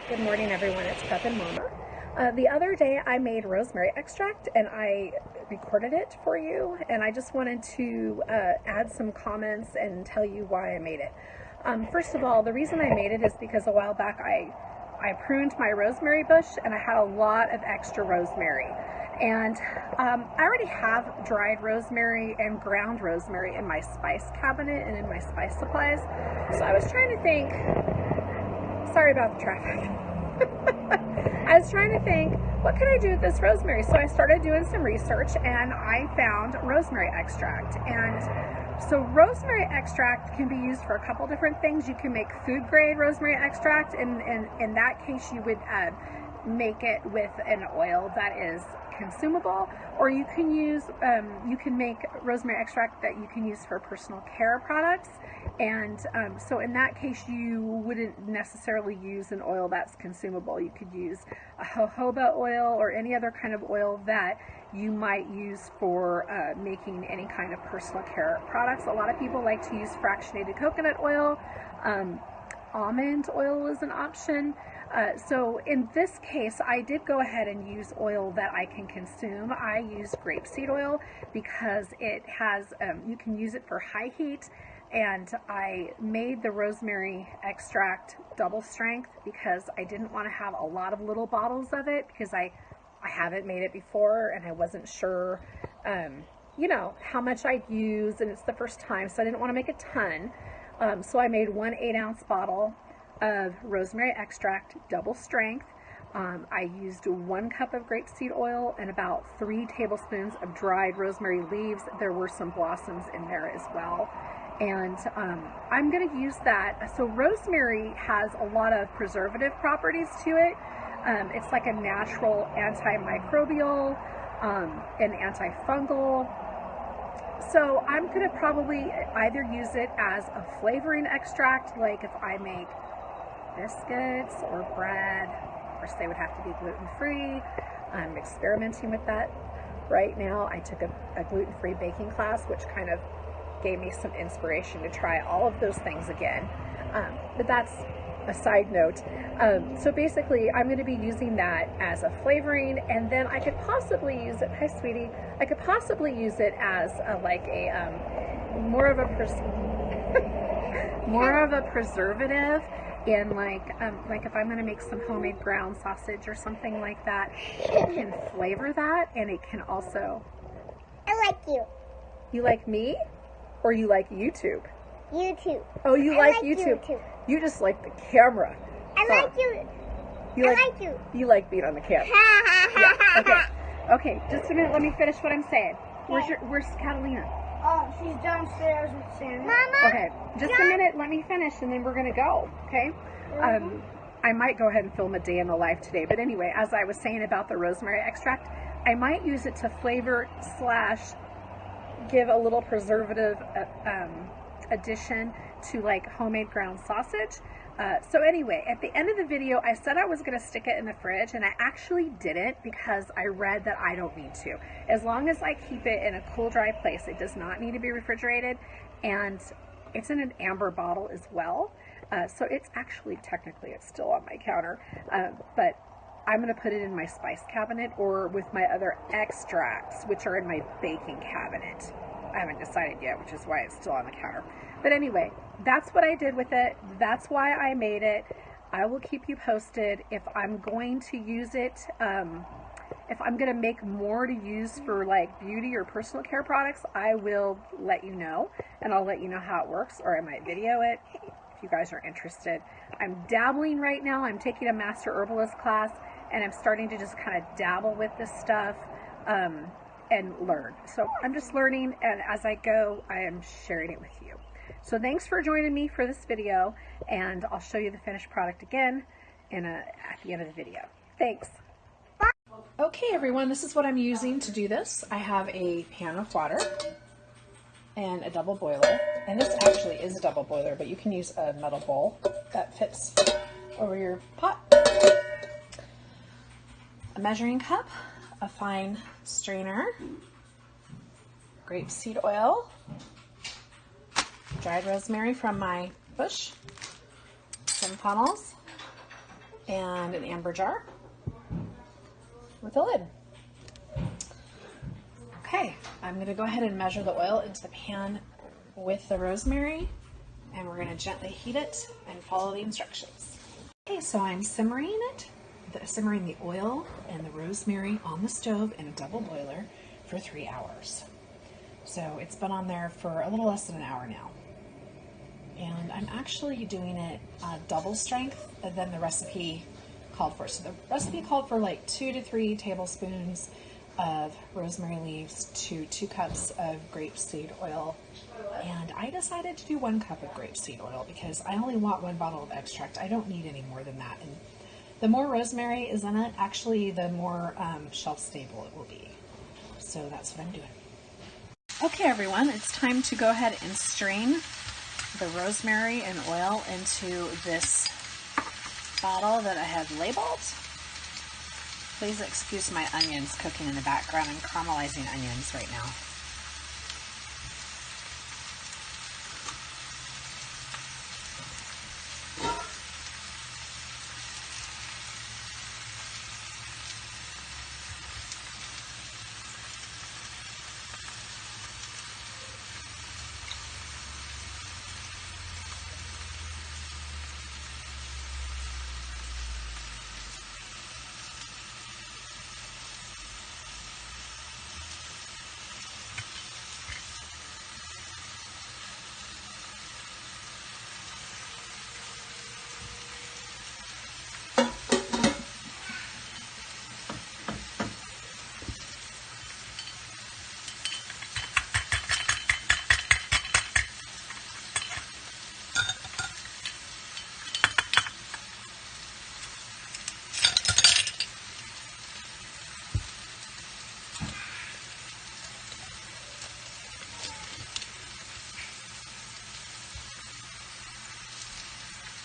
Good morning, everyone. It's Pep and Mama. The other day I made rosemary extract and I recorded it for you, and I just wanted to add some comments and tell you why I made it. First of all, the reason I made it is because a while back I pruned my rosemary bush and I had a lot of extra rosemary. And I already have dried rosemary and ground rosemary in my spice cabinet and in my spice supplies. So I was trying to think, sorry about the traffic. I was trying to think, what can I do with this rosemary? So I started doing some research and I found rosemary extract. And so rosemary extract can be used for a couple different things. You can make food grade rosemary extract, and in that case you would make it with an oil that is consumable, or you can use you can make rosemary extract that you can use for personal care products. And so in that case you wouldn't necessarily use an oil that's consumable. You could use a jojoba oil or any other kind of oil that you might use for making any kind of personal care products. A lot of people like to use fractionated coconut oil. Almond oil is an option. So in this case, I did go ahead and use oil that I can consume. I use grapeseed oil because it has, you can use it for high heat, and I made the rosemary extract double strength because I didn't want to have a lot of little bottles of it, because I haven't made it before and I wasn't sure, you know, how much I'd use, and it's the first time, so I didn't want to make a ton. So I made one 8-ounce bottle of rosemary extract, double strength. I used 1 cup of grapeseed oil and about 3 tablespoons of dried rosemary leaves. There were some blossoms in there as well. And I'm going to use that. So rosemary has a lot of preservative properties to it. It's like a natural antimicrobial and antifungal. So I'm going to probably either use it as a flavoring extract, like if I make biscuits or bread. Of course, they would have to be gluten-free. I'm experimenting with that right now. I took a gluten-free baking class, which kind of gave me some inspiration to try all of those things again. But that's a side note. So basically, I'm going to be using that as a flavoring, and then I could possibly use it. Hi, sweetie. I could possibly use it as more of a preservative. And like if I'm going to make some homemade ground sausage or something like that, it can flavor that, and it can also. I like you. You like me, or you like YouTube? YouTube. Oh, you like YouTube. You just like the camera. I like you. I like you. You like being on the camera. Yeah. Okay. Okay. Just a minute. Let me finish what I'm saying. Where's Catalina? Oh, she's downstairs with Santa. Mama. Okay. Just a minute. Let me finish, and then we're gonna go. Okay. I might go ahead and film a day in the life today. But anyway, as I was saying about the rosemary extract, I might use it to flavor / give a little preservative addition to like homemade ground sausage. So anyway, at the end of the video, I said I was going to stick it in the fridge, and I actually didn't, because I read that I don't need to. As long as I keep it in a cool, dry place, it does not need to be refrigerated, and it's in an amber bottle as well. So it's actually, technically, it's still on my counter, but I'm going to put it in my spice cabinet or with my other extracts, which are in my baking cabinet. I haven't decided yet, which is why it's still on the counter. But anyway, that's what I did with it. That's why I made it. I will keep you posted. If I'm going to use it, if I'm going to make more to use for like beauty or personal care products, I will let you know, and I'll let you know how it works, or I might video it if you guys are interested. I'm dabbling right now. I'm taking a master herbalist class, and I'm starting to just kind of dabble with this stuff and learn. So I'm just learning, and as I go, I am sharing it with you. So thanks for joining me for this video, and I'll show you the finished product again at the end of the video. Thanks. Okay, everyone, this is what I'm using to do this. I have a pan of water and a double boiler, and this actually is a double boiler, but you can use a metal bowl that fits over your pot. A measuring cup, a fine strainer, grapeseed oil, dried rosemary from my bush, some funnels, and an amber jar with a lid. Okay, I'm going to go ahead and measure the oil into the pan with the rosemary, and we're going to gently heat it and follow the instructions. Okay, so I'm simmering the oil and the rosemary on the stove in a double boiler for 3 hours. So it's been on there for a little less than an hour now. And I'm actually doing it double strength than the recipe called for. So the recipe called for like 2 to 3 tablespoons of rosemary leaves to 2 cups of grapeseed oil. And I decided to do 1 cup of grapeseed oil because I only want 1 bottle of extract. I don't need any more than that. And the more rosemary is in it, actually the more shelf stable it will be. So that's what I'm doing. Okay everyone, it's time to go ahead and strain the rosemary and oil into this bottle that I have labeled. Please excuse my onions cooking in the background. I'm caramelizing onions right now.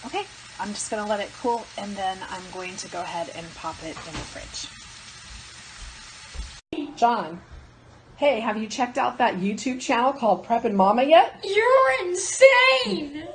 Okay, I'm just going to let it cool and then I'm going to go ahead and pop it in the fridge. John, hey, have you checked out that YouTube channel called Preppin' Mama yet? You're insane!